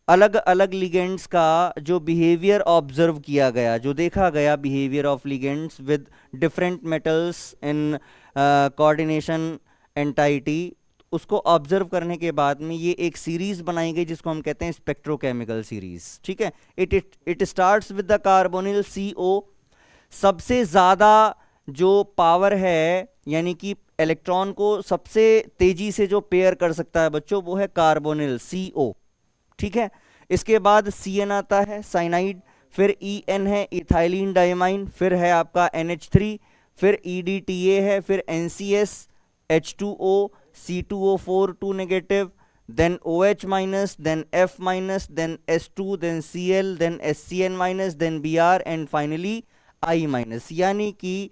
अलग अलग लिगेंड्स का जो बिहेवियर ऑब्जर्व किया गया, जो देखा गया behaviour of ligands with different metals in coordination entity, उसको ऑब्जर्व करने के बाद में ये एक सीरीज बनाई गई जिसको हम कहते हैं स्पेक्ट्रोकेमिकल सीरीज। ठीक है, it starts with the carbonyl CO। सबसे ज़्यादा जो पावर है, यानी कि इलेक्ट्रॉन को सबसे तेजी से जो पेयर कर सकता है बच्चों, वो है कार्बोनिल CO। ठीक है, इसके बाद CN आता है साइनाइड, फिर EN है इथाइलिन डाइमाइन, फिर है आपका NH3, फिर EDTA है, फिर NCS, H2O, C2O4 2 negative, then OH minus, then F minus, then S2, then Cl, then SCN minus, then Br and finally I minus. यानी कि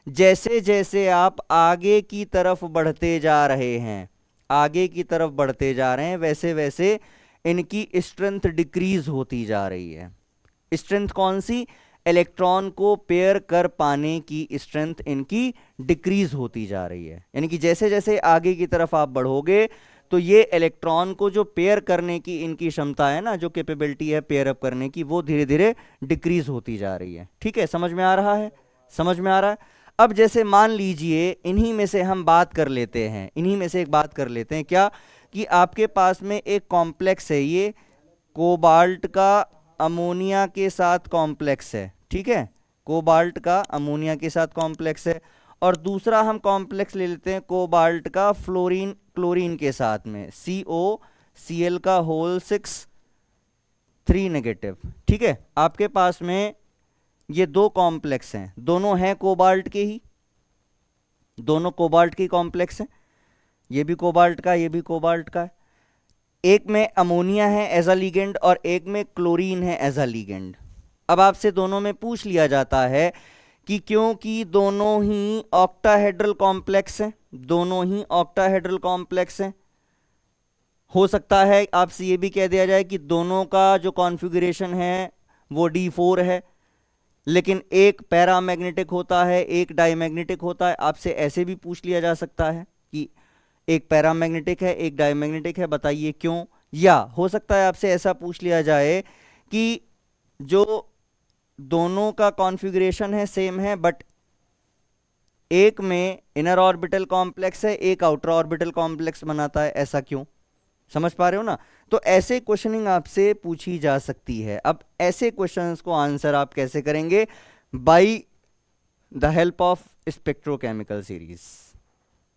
जैसे जैसे आप आगे की तरफ बढ़ते जा रहे हैं, आगे की तरफ बढ़ते जा रहे हैं, वैसे वैसे इनकी स्ट्रेंथ डिक्रीज होती जा रही है। स्ट्रेंथ कौन सी? इलेक्ट्रॉन को पेयर कर पाने की स्ट्रेंथ इनकी डिक्रीज होती जा रही है। यानी कि जैसे जैसे आगे की तरफ आप बढ़ोगे तो ये इलेक्ट्रॉन को जो पेयर करने की इनकी क्षमता है ना, जो कैपेबिलिटी है पेयर अप करने की, वो धीरे धीरे डिक्रीज होती जा रही है। ठीक है, समझ में आ रहा है? समझ में आ रहा है? अब जैसे मान लीजिए इन्हीं में से हम बात कर लेते हैं, इन्हीं में से एक बात कर लेते हैं, क्या कि आपके पास में एक कॉम्प्लेक्स है, ये कोबाल्ट का अमोनिया के साथ कॉम्प्लेक्स है। ठीक है, कोबाल्ट का अमोनिया के साथ कॉम्प्लेक्स है, और दूसरा हम कॉम्प्लेक्स ले लेते हैं कोबाल्ट का फ्लोरीन क्लोरीन के साथ में, COCl का होल 6 3 नेगेटिव। ठीक है, आपके पास में ये दो कॉम्प्लेक्स हैं, दोनों हैं कोबाल्ट के ही, दोनों कोबाल्ट की कॉम्प्लेक्स हैं, ये भी कोबाल्ट का, ये भी कोबाल्ट का है। एक में अमोनिया है एज अ लिगेंड और एक में क्लोरीन है एज अ लिगेंड। अब आपसे दोनों में पूछ लिया जाता है कि क्योंकि दोनों ही ऑक्टाहेड्रल कॉम्प्लेक्स हैं, दोनों ही ऑक्टाहेड्रल कॉम्प्लेक्स हैं, हो सकता है आपसे ये भी कह दिया जाए कि दोनों का जो कॉन्फ़िगरेशन है वो D4 है, लेकिन एक पैरामैग्नेटिक होता है एक डायमैग्नेटिक होता है। आपसे ऐसे भी पूछ लिया जा सकता है कि एक पैरामैग्नेटिक है एक डायमैग्नेटिक है, बताइए क्यों। या हो सकता है आपसे ऐसा पूछ लिया जाए कि जो दोनों का कॉन्फ़िगरेशन है सेम है, बट एक में इनर ऑर्बिटल कॉम्प्लेक्स है एक आउटर ऑर्बिटल कॉम्प्लेक्स बनाता है, ऐसा क्यों। समझ पा रहे हो ना। तो ऐसे क्वेश्चनिंग आपसे पूछी जा सकती है। अब ऐसे क्वेश्चंस को आंसर आप कैसे करेंगे, by the help of spectrochemical series.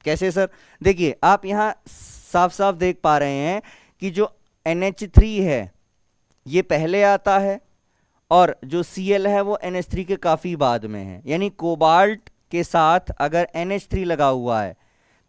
कैसे सर, देखिए आप यहां साफ साफ देख पा रहे हैं कि जो NH3 है ये पहले आता है और जो Cl है वो NH3 के काफी बाद में है, यानी कोबाल्ट के साथ अगर NH3 लगा हुआ है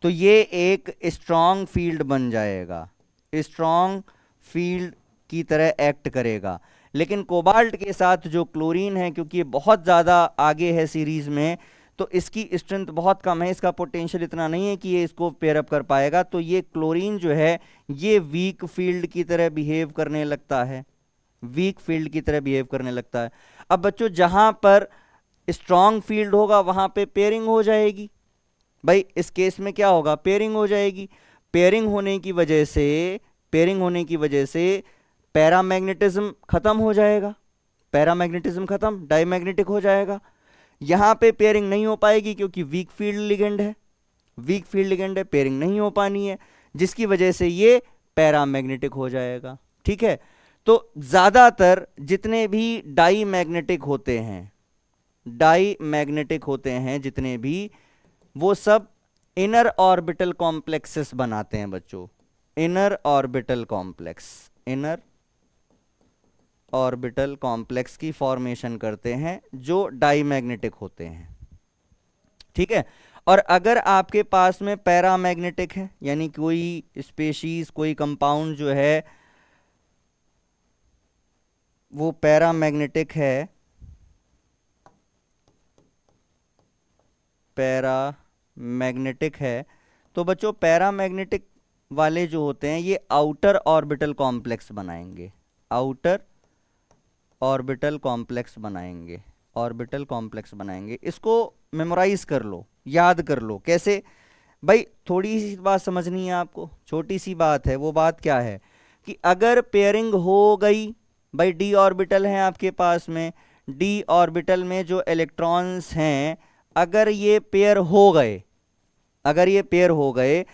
तो ये एक स्ट्रॉन्ग फील्ड बन जाएगा, स्ट्रॉन्ग फील्ड की तरह एक्ट करेगा। लेकिन कोबाल्ट के साथ जो क्लोरीन है, क्योंकि ये बहुत ज़्यादा आगे है सीरीज में, तो इसकी स्ट्रेंथ बहुत कम है, इसका पोटेंशियल इतना नहीं है कि ये इसको पेयरअप कर पाएगा, तो ये क्लोरीन जो है ये वीक फील्ड की तरह बिहेव करने लगता है, वीक फील्ड की तरह बिहेव करने लगता है। अब बच्चों जहां पर स्ट्रॉन्ग फील्ड होगा वहां पे पेयरिंग हो जाएगी। भाई इस केस में क्या होगा, पेयरिंग हो जाएगी। पेयरिंग होने की वजह से, पेयरिंग होने की वजह से पैरामैग्नेटिज्म खत्म हो जाएगा, पैरामैग्नेटिज्म खत्म, डायमैग्नेटिक हो जाएगा। यहां पे पेयरिंग नहीं हो पाएगी क्योंकि वीक फील्ड लिगेंड है, वीक फील्ड लिगेंड है, पेयरिंग नहीं हो पानी है, जिसकी वजह से ये पैरामैग्नेटिक हो जाएगा। ठीक है, तो ज्यादातर जितने भी डाईमैग्नेटिक होते हैं, डाईमैग्नेटिक होते हैं जितने भी, वो सब इनर ऑर्बिटल कॉम्प्लेक्सेस बनाते हैं बच्चों, inner orbital complex, inner orbital complex की फॉर्मेशन करते हैं जो डाईमैग्नेटिक होते हैं। ठीक है, और अगर आपके पास में पैरामैग्नेटिक है, यानी कोई स्पेशीज कोई कंपाउंड जो है वो पैरामैग्नेटिक है, पैरामैग्नेटिक है, तो बच्चों पैरामैग्नेटिक वाले जो होते हैं ये आउटर ऑर्बिटल कॉम्प्लेक्स बनाएंगे, आउटर ऑर्बिटल कॉम्प्लेक्स बनाएंगे, ऑर्बिटल कॉम्प्लेक्स बनाएंगे। इसको मेमोराइज कर लो, याद कर लो। कैसे भाई, थोड़ी सी बात समझनी है आपको, छोटी सी बात है। वो बात क्या है कि अगर पेयरिंग हो गई, भाई डी ऑर्बिटल है आपके पास में, डी ऑर्बिटल में जो इलेक्ट्रॉन्स हैं अगर ये पेयर हो गए, अगर ये पेयर हो गए,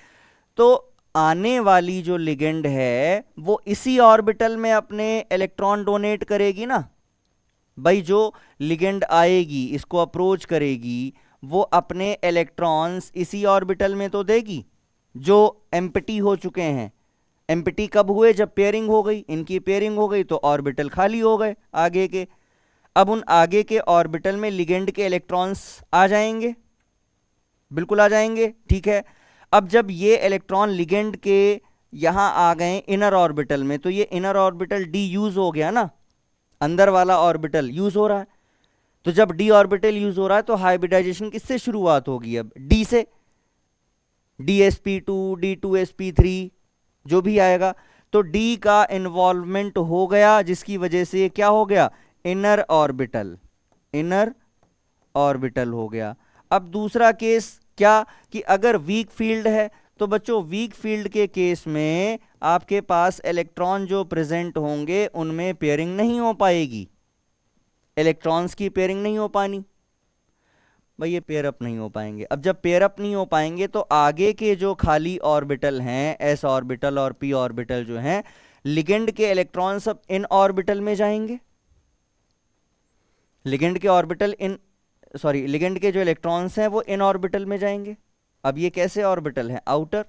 तो आने वाली जो लिगेंड है वो इसी ऑर्बिटल में अपने इलेक्ट्रॉन डोनेट करेगी ना। भाई जो लिगेंड आएगी इसको अप्रोच करेगी, वो अपने इलेक्ट्रॉन्स इसी ऑर्बिटल में तो देगी जो एम्प्टी हो चुके हैं। एम्प्टी कब हुए, जब पेयरिंग हो गई, इनकी पेयरिंग हो गई तो ऑर्बिटल खाली हो गए आगे के। अब उन आगे के ऑर्बिटल में लिगेंड के इलेक्ट्रॉन्स आ जाएंगे, बिल्कुल आ जाएंगे। ठीक है, अब जब ये इलेक्ट्रॉन लिगेंड के यहां आ गए इनर ऑर्बिटल में, तो ये इनर ऑर्बिटल डी यूज हो गया ना, अंदर वाला ऑर्बिटल यूज हो रहा है। तो जब डी ऑर्बिटल यूज हो रहा है तो हाइब्रिडाइजेशन किससे शुरुआत होगी, अब डी से, DsP2 D2sp3 जो भी आएगा, तो डी का इन्वॉल्वमेंट हो गया, जिसकी वजह से क्या हो गया, इनर ऑर्बिटल, इनर ऑर्बिटल हो गया। अब दूसरा केस क्या कि अगर वीक फील्ड है, तो बच्चों वीक फील्ड के केस में आपके पास इलेक्ट्रॉन जो प्रेजेंट होंगे उनमें पेयरिंग नहीं हो पाएगी, इलेक्ट्रॉन्स की पेयरिंग नहीं हो पानी, भाई ये पेयर अप नहीं हो पाएंगे। अब जब पेयर अप नहीं हो पाएंगे तो आगे के जो खाली ऑर्बिटल हैं, s ऑर्बिटल और p ऑर्बिटल जो हैं, लिगेंड के इलेक्ट्रॉन सब इन ऑर्बिटल में जाएंगे, लिगेंड के ऑर्बिटल इन सॉरी लिगेंड के जो इलेक्ट्रॉन्स हैं वो इन ऑर्बिटल में जाएंगे। अब ये कैसे ऑर्बिटल है, आउटर,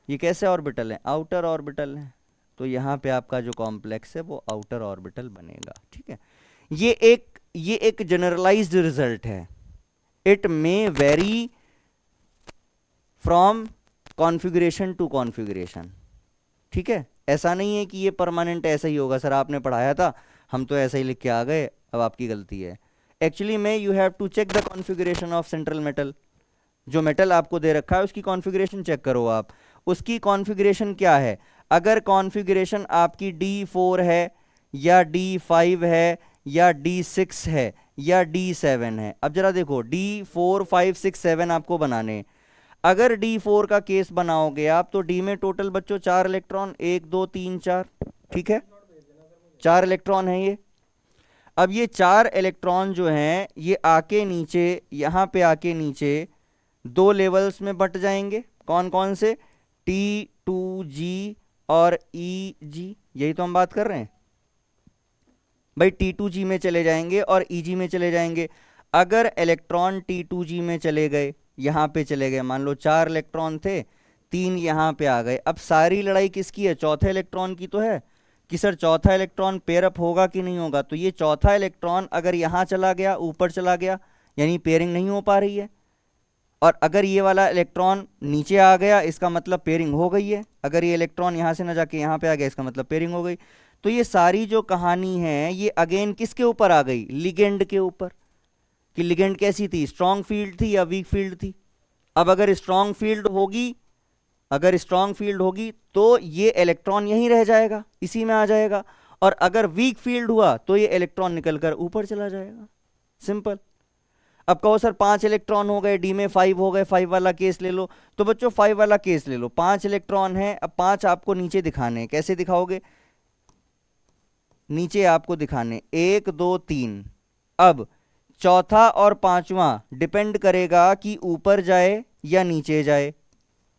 ये कैसे ऑर्बिटल है, आउटर ऑर्बिटल है, तो यहाँ पे आपका जो कॉम्प्लेक्स है वो आउटर ऑर्बिटल बनेगा। ठीक है, ये एक जनरलाइज्ड रिजल्ट है। It may very from configuration to configuration. ठीक है, ऐसा नहीं है कि ये परमानेंट ऐसा ही होगा, सर आपने पढ़ाया था हम तो ऐसा ही लिख के आ गए, अब आपकी गलती है। एक्चुअली में you have to check the configuration of central metal. जो मेटल आपको दे रखा है उसकी कॉन्फ़िगरेशन चेक करो आप, उसकी कॉन्फ़िगरेशन क्या है। अगर कॉन्फ़िगरेशन आपकी D4 है या D5 है या D6 है या D7 है, अब जरा देखो D4 5 6 7 आपको बनाने, अगर D4 का केस बनाओगे आप तो D में टोटल बच्चों 4 इलेक्ट्रॉन, 1 2 3 4, ठीक है 4 इलेक्ट्रॉन है ये। अब ये 4 इलेक्ट्रॉन जो हैं ये आके नीचे, यहाँ पे आके नीचे 2 लेवल्स में बट जाएंगे। कौन कौन से, T2G और EG, यही तो हम बात कर रहे हैं भाई। T2G में चले जाएंगे और EG में चले जाएंगे। अगर इलेक्ट्रॉन T2G में चले गए, यहाँ पे चले गए, मान लो 4 इलेक्ट्रॉन थे, 3 यहाँ पे आ गए, अब सारी लड़ाई किसकी है, चौथे इलेक्ट्रॉन की तो है कि सर चौथा इलेक्ट्रॉन पेयर अप होगा कि नहीं होगा। तो ये चौथा इलेक्ट्रॉन अगर यहाँ चला गया, ऊपर चला गया, यानी पेयरिंग नहीं हो पा रही है। और अगर ये वाला इलेक्ट्रॉन नीचे आ गया, इसका मतलब पेयरिंग हो गई है। अगर ये इलेक्ट्रॉन यहाँ से ना जाके यहाँ पे आ गया, इसका मतलब पेयरिंग हो गई। तो ये सारी जो कहानी है ये अगेन किसके ऊपर आ गई, लिगेंड के ऊपर, कि लिगेंड कैसी थी, स्ट्रॉन्ग फील्ड थी या वीक फील्ड थी। अब अगर स्ट्रॉन्ग फील्ड होगी, अगर स्ट्रॉन्ग फील्ड होगी तो ये इलेक्ट्रॉन यहीं रह जाएगा, इसी में आ जाएगा। और अगर वीक फील्ड हुआ तो ये इलेक्ट्रॉन निकलकर ऊपर चला जाएगा, सिंपल। अब कहो सर 5 इलेक्ट्रॉन हो गए, डी में 5 हो गए, 5 वाला केस ले लो। तो बच्चों 5 वाला केस ले लो, 5 इलेक्ट्रॉन है, अब 5 आपको नीचे दिखाने, कैसे दिखाओगे, नीचे आपको दिखाने 1 2 3। अब चौथा और पांचवा डिपेंड करेगा कि ऊपर जाए या नीचे जाए।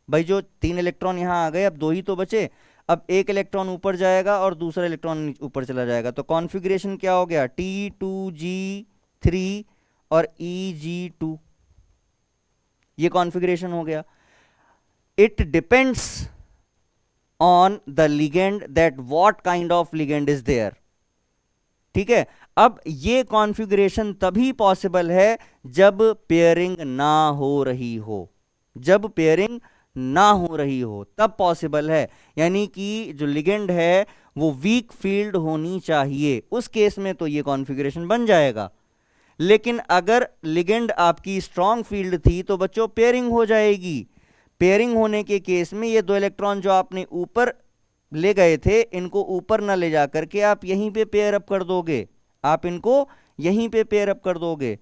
भाई जो 3 इलेक्ट्रॉन यहाँ आ गए, अब 2 ही तो बचे, अब 1 इलेक्ट्रॉन ऊपर जाएगा और दूसरा इलेक्ट्रॉन ऊपर चला जाएगा। तो कॉन्फ़िगरेशन क्या हो गया, T2G3 और EG2, ये कॉन्फ़िगरेशन हो गया। It depends on the ligand that what kind of ligand is there. ठीक है, अब ये कॉन्फ़िगरेशन तभी पॉसिबल है जब पेयरिंग ना हो रही हो, जब पेयरिंग ना हो रही हो तब पॉसिबल है। यानी कि जो लिगेंड है वो वीक फील्ड होनी चाहिए, उस केस में तो ये कॉन्फ़िगरेशन बन जाएगा। लेकिन अगर लिगेंड आपकी स्ट्रॉन्ग फील्ड थी तो बच्चों पेयरिंग हो जाएगी। पेयरिंग होने के केस में ये 2 इलेक्ट्रॉन जो आपने ऊपर ले गए थे, इनको ऊपर ना ले जा करके आप यहीं पे पेयर अप कर दोगे, आप इनको यहीं पे पेयर अप कर दोगे।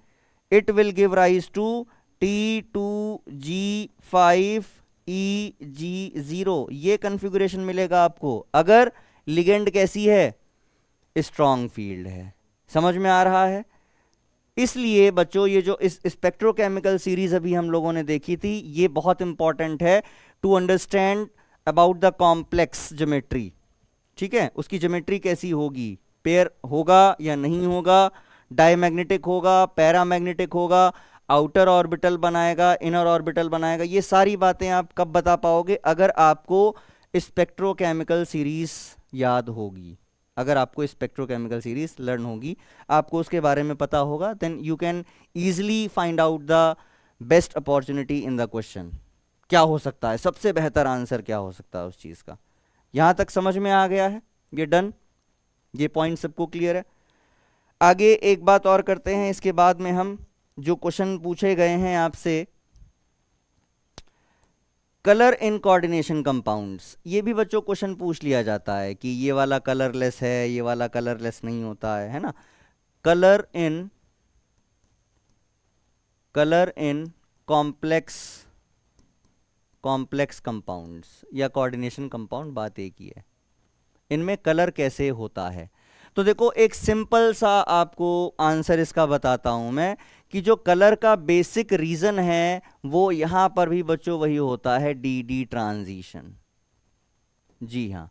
It will give rise to T2G5EG0, ये कन्फिगरेशन मिलेगा आपको अगर लिगेंड कैसी है, स्ट्रॉन्ग फील्ड है। समझ में आ रहा है। इसलिए बच्चों ये जो इस स्पेक्ट्रोकेमिकल सीरीज अभी हम लोगों ने देखी थी, ये बहुत इंपॉर्टेंट है to understand about the complex geometry. ठीक है, उसकी ज्योमेट्री कैसी होगी, पेयर होगा या नहीं होगा, डायमैग्नेटिक होगा, पैरामैग्नेटिक होगा, आउटर ऑर्बिटल बनाएगा, इनर ऑर्बिटल बनाएगा, ये सारी बातें आप कब बता पाओगे, अगर आपको स्पेक्ट्रोकेमिकल सीरीज याद होगी, अगर आपको स्पेक्ट्रोकेमिकल सीरीज लर्न होगी, आपको उसके बारे में पता होगा, then you can easily find out the best opportunity in the question. क्या हो सकता है, सबसे बेहतर आंसर क्या हो सकता है उस चीज़ का। यहाँ तक समझ में आ गया है, ये डन, ये पॉइंट सबको क्लियर है। आगे एक बात और करते हैं, इसके बाद में हम जो क्वेश्चन पूछे गए हैं आपसे, कलर इन कोऑर्डिनेशन कंपाउंड्स, ये भी बच्चों क्वेश्चन पूछ लिया जाता है कि ये वाला कलरलेस है, ये वाला कलरलेस नहीं होता है ना। कलर इन कॉम्प्लेक्स कंपाउंड्स या कोऑर्डिनेशन कंपाउंड, बात एक ही है, इनमें कलर कैसे होता है। तो देखो एक सिंपल सा आपको आंसर इसका बताता हूं मैं, कि जो कलर का बेसिक रीजन है वो यहां पर भी बच्चों वही होता है, डी डी ट्रांजिशन। जी हाँ,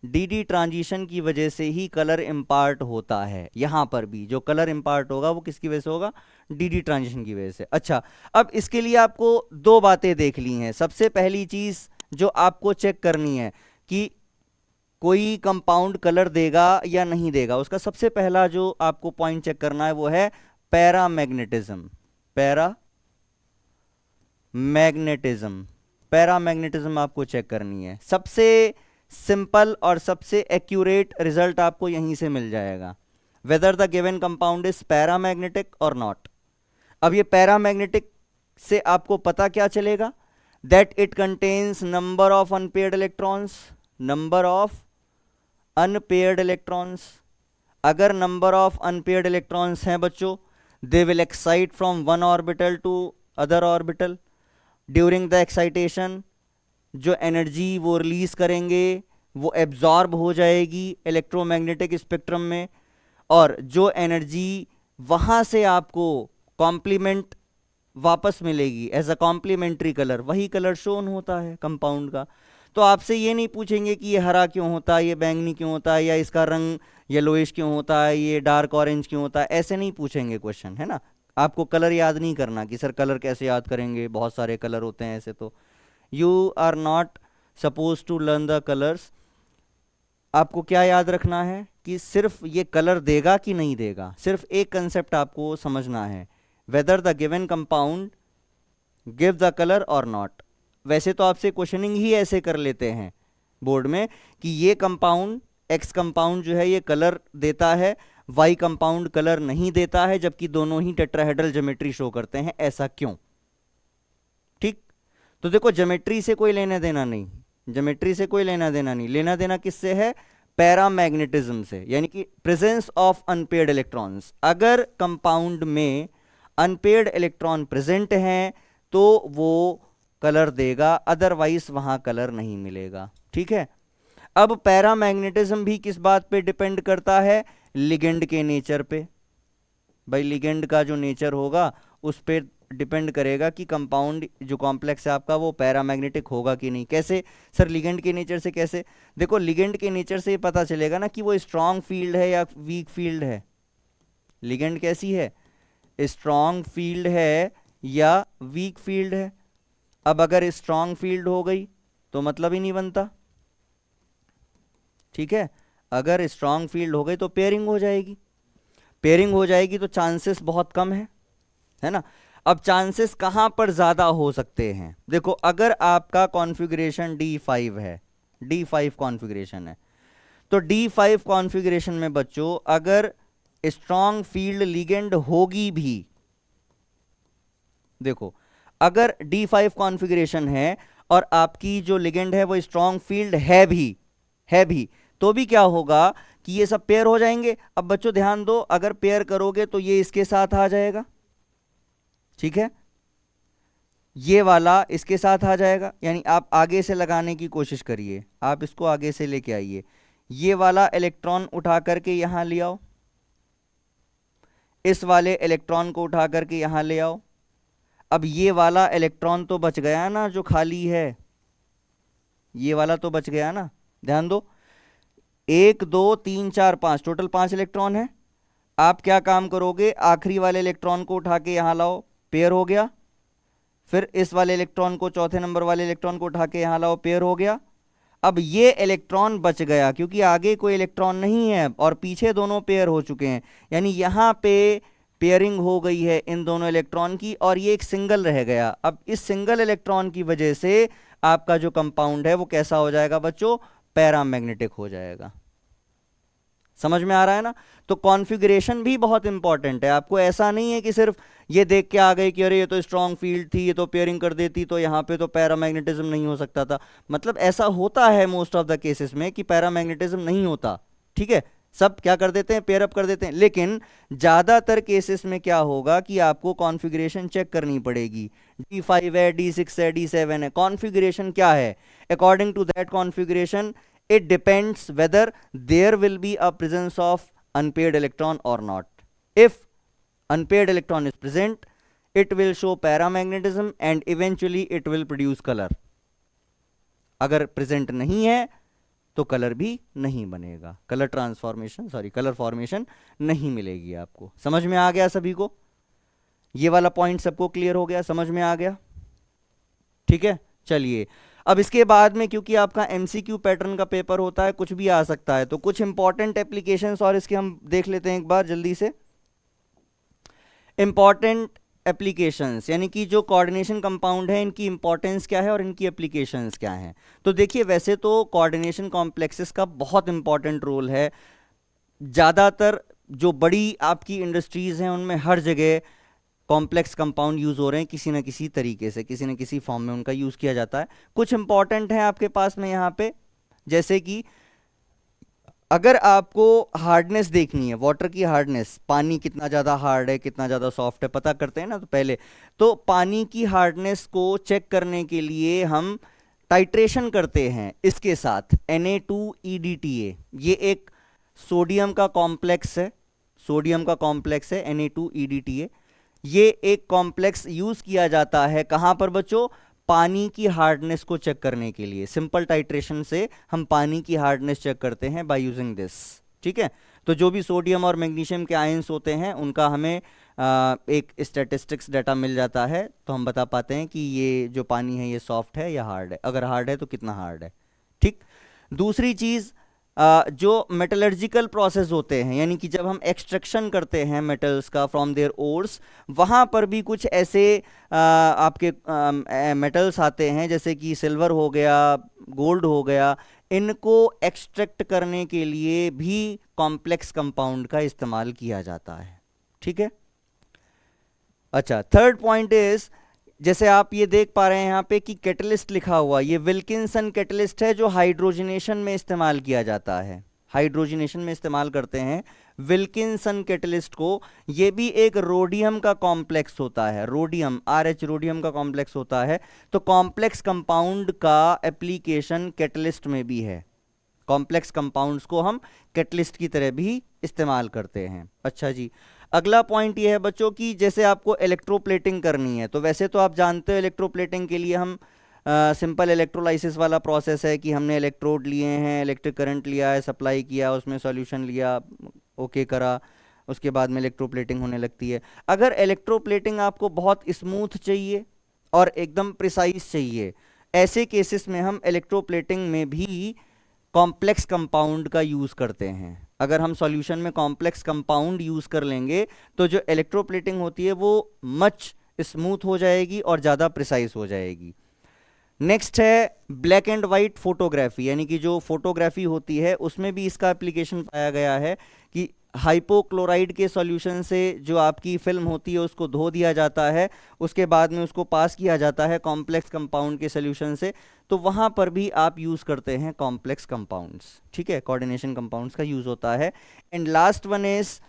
डी ट्रांजिशन की वजह से ही कलर इम्पार्ट होता है। यहां पर भी जो कलर इम्पार्ट होगा वो किसकी वजह से होगा? डी ट्रांजिशन की वजह से। अच्छा, अब इसके लिए आपको दो बातें देख ली हैं। सबसे पहली चीज जो आपको चेक करनी है कि कोई कंपाउंड कलर देगा या नहीं देगा, उसका सबसे पहला जो आपको पॉइंट चेक करना है वो है पैरामैग्नेटिज्म। पैरामैग्नेटिज्म आपको चेक करनी है। सबसे सिंपल और सबसे एक्यूरेट रिजल्ट आपको यहीं से मिल जाएगा, whether the given compound is paramagnetic और नॉट। अब ये पैरामैग्नेटिक से आपको पता क्या चलेगा? That it contains number of unpaired electrons. अगर नंबर ऑफ अनपेयर्ड इलेक्ट्रॉन्स हैं बच्चों, they will excite from one orbital to other orbital. During the excitation जो एनर्जी वो रिलीज करेंगे वो एब्जॉर्ब हो जाएगी इलेक्ट्रोमैग्नेटिक स्पेक्ट्रम में, और जो एनर्जी वहां से आपको कॉम्प्लीमेंट वापस मिलेगी एज अ कॉम्प्लीमेंट्री कलर, वही कलर शोन होता है कंपाउंड का। तो आपसे ये नहीं पूछेंगे कि ये हरा क्यों होता है, ये बैंगनी क्यों होता है, या इसका रंग येलोइश क्यों होता है, ये डार्क ऑरेंज क्यों होता है, ऐसे नहीं पूछेंगे क्वेश्चन, है ना। आपको कलर याद नहीं करना कि सर कलर कैसे याद करेंगे, बहुत सारे कलर होते हैं ऐसे। तो you are not suppose to learn the colours. आपको क्या याद रखना है कि सिर्फ ये कलर देगा कि नहीं देगा, सिर्फ एक कंसेप्ट आपको समझना है, weather the given compound give the colour और नॉट। वैसे तो आपसे क्वेश्चनिंग ही ऐसे कर लेते हैं बोर्ड में कि ये कंपाउंड एक्स कंपाउंड जो है ये कलर देता है, वाई कंपाउंड कलर नहीं देता है, जबकि दोनों ही टेट्राहेड्रल ज्योमेट्री शो करते हैं, ऐसा क्यों? ठीक, तो देखो ज्योमेट्री से कोई लेना देना नहीं, लेना देना किससे है? पैरामैग्नेटिज्म से, यानी कि प्रेजेंस ऑफ अनपेयर्ड इलेक्ट्रॉन्स। अगर कंपाउंड में अनपेयर्ड इलेक्ट्रॉन प्रेजेंट हैं तो वो कलर देगा, अदरवाइज वहां कलर नहीं मिलेगा। ठीक है, अब पैरामैग्नेटिज्म भी किस बात पे डिपेंड करता है? लिगेंड के नेचर पे। भाई लिगेंड का जो नेचर होगा उस पर डिपेंड करेगा कि कंपाउंड जो कॉम्प्लेक्स है आपका वो पैरामैग्नेटिक होगा कि नहीं। कैसे सर लिगेंड के नेचर से? कैसे? देखो लिगेंड के नेचर से ये पता चलेगा ना कि वो स्ट्रांग फील्ड है या वीक फील्ड है। लिगेंड कैसी है? स्ट्रांग फील्ड है या वीक फील्ड है। अब अगर स्ट्रांग फील्ड हो गई तो मतलब ही नहीं बनता, ठीक है। अगर स्ट्रांग फील्ड हो गई तो पेयरिंग हो जाएगी, तो चांसेस बहुत कम है ना। अब चांसेस कहां पर ज्यादा हो सकते हैं? देखो अगर आपका कॉन्फ़िगरेशन D5 है, D5 कॉन्फ़िगरेशन है, तो D5 कॉन्फ़िगरेशन में बच्चों अगर स्ट्रांग फील्ड लिगेंड होगी भी, देखो अगर D5 कॉन्फ़िगरेशन है और आपकी जो लिगेंड है वो स्ट्रांग फील्ड है भी, तो भी क्या होगा कि ये सब पेयर हो जाएंगे। अब बच्चों ध्यान दो, अगर पेयर करोगे तो ये इसके साथ आ जाएगा, ठीक है, ये वाला इसके साथ आ जाएगा, यानी आप आगे से लगाने की कोशिश करिए, आप इसको आगे से लेके आइए, ये वाला इलेक्ट्रॉन उठा करके यहां ले आओ, इस वाले इलेक्ट्रॉन को उठा करके यहां ले आओ। अब ये वाला इलेक्ट्रॉन तो बच गया ना जो खाली है, ये वाला तो बच गया ना। ध्यान दो, 1 2 3 4 5 टोटल 5 इलेक्ट्रॉन है। आप क्या काम करोगे? आखिरी वाले इलेक्ट्रॉन को उठा के यहां लाओ, पेयर हो गया। फिर इस वाले इलेक्ट्रॉन को, चौथे नंबर वाले इलेक्ट्रॉन को उठा के यहां लाओ, पेयर हो गया। अब ये इलेक्ट्रॉन बच गया क्योंकि आगे कोई इलेक्ट्रॉन नहीं है और पीछे दोनों पेयर हो चुके हैं, यानी यहां पे पेयरिंग हो गई है इन दोनों इलेक्ट्रॉन की और ये एक सिंगल रह गया। अब इस सिंगल इलेक्ट्रॉन की वजह से आपका जो कंपाउंड है वो कैसा हो जाएगा बच्चों? पैरामैग्नेटिक हो जाएगा। समझ में आ रहा है ना। तो कॉन्फ़िगरेशन भी बहुत इंपॉर्टेंट है। आपको ऐसा नहीं है कि सिर्फ ये देख के आ गए कि अरे ये तो स्ट्रांग फील्ड थी, ये तो पेयरिंग कर देती तो यहाँ पे तो पैरामैग्नेटिज्म नहीं हो सकता था। मतलब ऐसा होता है मोस्ट ऑफ द केसेस में कि पैरामैग्नेटिज्म नहीं होता, ठीक है, सब क्या कर देते हैं? पेयर अप कर देते हैं। लेकिन ज्यादातर केसेस में क्या होगा कि आपको कॉन्फ़िगरेशन चेक करनी पड़ेगी। D5 है, D6 है, D7 है, कॉन्फ़िगरेशन क्या है? According to that configuration it depends whether there will be a presence of unpaired electron or not. If unpaired electron is present, it will show paramagnetism and eventually it will produce color. अगर present नहीं है तो colour भी नहीं बनेगा, colour formation नहीं मिलेगी आपको। समझ में आ गया सभी को? ये वाला पॉइंट सबको क्लियर हो गया, समझ में आ गया? ठीक है, चलिए अब इसके बाद में, क्योंकि आपका एमसीक्यू पैटर्न का पेपर होता है, कुछ भी आ सकता है, तो कुछ इंपॉर्टेंट एप्लीकेशंस और इसके हम देख लेते हैं एक बार जल्दी से। इंपॉर्टेंट एप्लीकेशंस यानी कि जो कोऑर्डिनेशन कंपाउंड है, इनकी इंपॉर्टेंस क्या है और इनकी एप्लीकेशंस क्या हैं। तो देखिए, वैसे तो कोऑर्डिनेशन कॉम्प्लेक्सेस का बहुत इंपॉर्टेंट रोल है। ज़्यादातर जो बड़ी आपकी इंडस्ट्रीज़ हैं उनमें हर जगह कॉम्प्लेक्स कंपाउंड यूज़ हो रहे हैं, किसी न किसी तरीके से, किसी न किसी फॉर्म में उनका यूज़ किया जाता है। कुछ इंपॉर्टेंट है आपके पास में यहाँ पे, जैसे कि अगर आपको हार्डनेस देखनी है, वाटर की हार्डनेस, पानी कितना ज़्यादा हार्ड है, कितना ज़्यादा सॉफ्ट है, पता करते हैं ना। तो पहले तो पानी की हार्डनेस को चेक करने के लिए हम टाइट्रेशन करते हैं इसके साथ Na2EDTA। ये एक सोडियम का कॉम्प्लेक्स है, Na2EDTA। ये एक कॉम्प्लेक्स यूज़ किया जाता है कहाँ पर बच्चों? पानी की हार्डनेस को चेक करने के लिए। सिंपल टाइट्रेशन से हम पानी की हार्डनेस चेक करते हैं बाय यूजिंग दिस। ठीक है, तो जो भी सोडियम और मैग्नीशियम के आयंस होते हैं उनका हमें एक स्टैटिस्टिक्स डाटा मिल जाता है, तो हम बता पाते हैं कि ये जो पानी है ये सॉफ्ट है या हार्ड है, अगर हार्ड है तो कितना हार्ड है। ठीक, दूसरी चीज़, जो मेटलर्जिकल प्रोसेस होते हैं, यानी कि जब हम एक्सट्रैक्शन करते हैं मेटल्स का फ्रॉम देयर ओर्स, वहाँ पर भी कुछ ऐसे आपके मेटल्स आते हैं जैसे कि सिल्वर हो गया, गोल्ड हो गया, इनको एक्सट्रैक्ट करने के लिए भी कॉम्प्लेक्स कंपाउंड का इस्तेमाल किया जाता है। ठीक है, अच्छा, थर्ड पॉइंट इज, जैसे आप ये देख पा रहे हैं यहाँ पे कि कैटलिस्ट लिखा हुआ, ये विल्किंसन कैटलिस्ट है जो हाइड्रोजनेशन में इस्तेमाल किया जाता है, हाइड्रोजनेशन में इस्तेमाल करते हैं विल्किंसन कैटलिस्ट को। ये भी एक रोडियम का कॉम्प्लेक्स होता है, रोडियम RH रोडियम का कॉम्प्लेक्स होता है। तो कॉम्प्लेक्स कंपाउंड का एप्लीकेशन कैटलिस्ट में भी है, कॉम्प्लेक्स कंपाउंड्स को हम कैटलिस्ट की तरह भी इस्तेमाल करते हैं। अच्छा जी, अगला पॉइंट ये है बच्चों की, जैसे आपको इलेक्ट्रोप्लेटिंग करनी है, तो वैसे तो आप जानते हो इलेक्ट्रोप्लेटिंग के लिए हम सिंपल इलेक्ट्रोलाइसिस वाला प्रोसेस है कि हमने इलेक्ट्रोड लिए हैं, इलेक्ट्रिक करंट लिया है, सप्लाई किया, उसमें सॉल्यूशन लिया, ओके करा, उसके बाद में इलेक्ट्रोप्लेटिंग होने लगती है। अगर इलेक्ट्रोप्लेटिंग आपको बहुत स्मूथ चाहिए और एकदम प्रिसाइज चाहिए, ऐसे केसेस में हम इलेक्ट्रोप्लेटिंग में भी कॉम्प्लेक्स कंपाउंड का यूज़ करते हैं। अगर हम सॉल्यूशन में कॉम्प्लेक्स कंपाउंड यूज़ कर लेंगे तो जो इलेक्ट्रोप्लेटिंग होती है वो मच स्मूथ हो जाएगी और ज़्यादा प्रिसाइज हो जाएगी। नेक्स्ट है ब्लैक एंड वाइट फोटोग्राफी, यानी कि जो फोटोग्राफी होती है उसमें भी इसका एप्लीकेशन पाया गया है कि हाइपोक्लोराइड के सॉल्यूशन से जो आपकी फिल्म होती है उसको धो दिया जाता है, उसके बाद में उसको पास किया जाता है कॉम्प्लेक्स कंपाउंड के सॉल्यूशन से, तो वहाँ पर भी आप यूज़ करते हैं कॉम्प्लेक्स कंपाउंड्स। ठीक है, कोऑर्डिनेशन कंपाउंड्स का यूज़ होता है। And last one is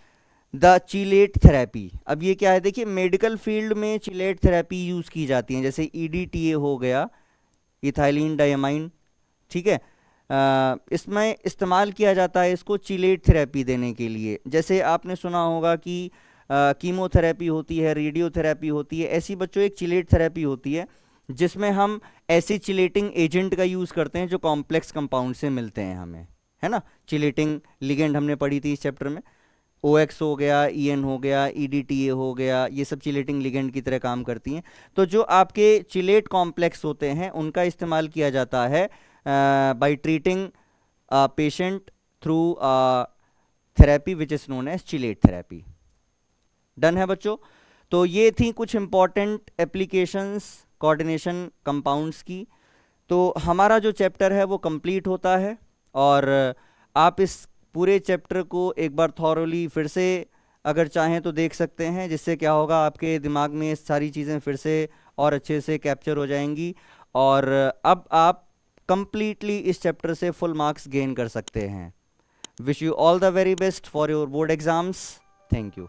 the chelate therapy. अब ये क्या है, देखिए मेडिकल फील्ड में चिलेट थेरेपी यूज़ की जाती है, जैसे EDTA हो गया, इथाइलिन डायमाइन। ठीक है, इसमें इस्तेमाल किया जाता है इसको चिलेट थेरेपी देने के लिए। जैसे आपने सुना होगा कि कीमोथेरेपी होती है, रेडियोथेरेपी होती है, ऐसी बच्चों एक चिलेट थेरेपी होती है जिसमें हम ऐसे चिलेटिंग एजेंट का यूज़ करते हैं जो कॉम्प्लेक्स कंपाउंड से मिलते हैं हमें, है ना। चिलेटिंग लिगेंड हमने पढ़ी थी इस चैप्टर में, OX हो गया, EN हो गया, EDTA हो गया, ये सब चिलेटिंग लिगेंड की तरह काम करती हैं। तो जो आपके चिलेट कॉम्प्लेक्स होते हैं उनका इस्तेमाल किया जाता है by treating patient through therapy which is known as chelate therapy. Done है बच्चों? तो ये थी कुछ इंपॉर्टेंट एप्लीकेशंस कोऑर्डिनेशन कंपाउंड्स की। तो हमारा जो चैप्टर है वो कंप्लीट होता है और आप इस पूरे चैप्टर को एक बार थॉरोली फिर से अगर चाहें तो देख सकते हैं, जिससे क्या होगा आपके दिमाग में सारी चीज़ें फिर से और अच्छे से कैप्चर हो जाएंगी और अब आप कंप्लीटली इस चैप्टर से फुल मार्क्स गेन कर सकते हैं। Wish you all the very best for your board exams. Thank you.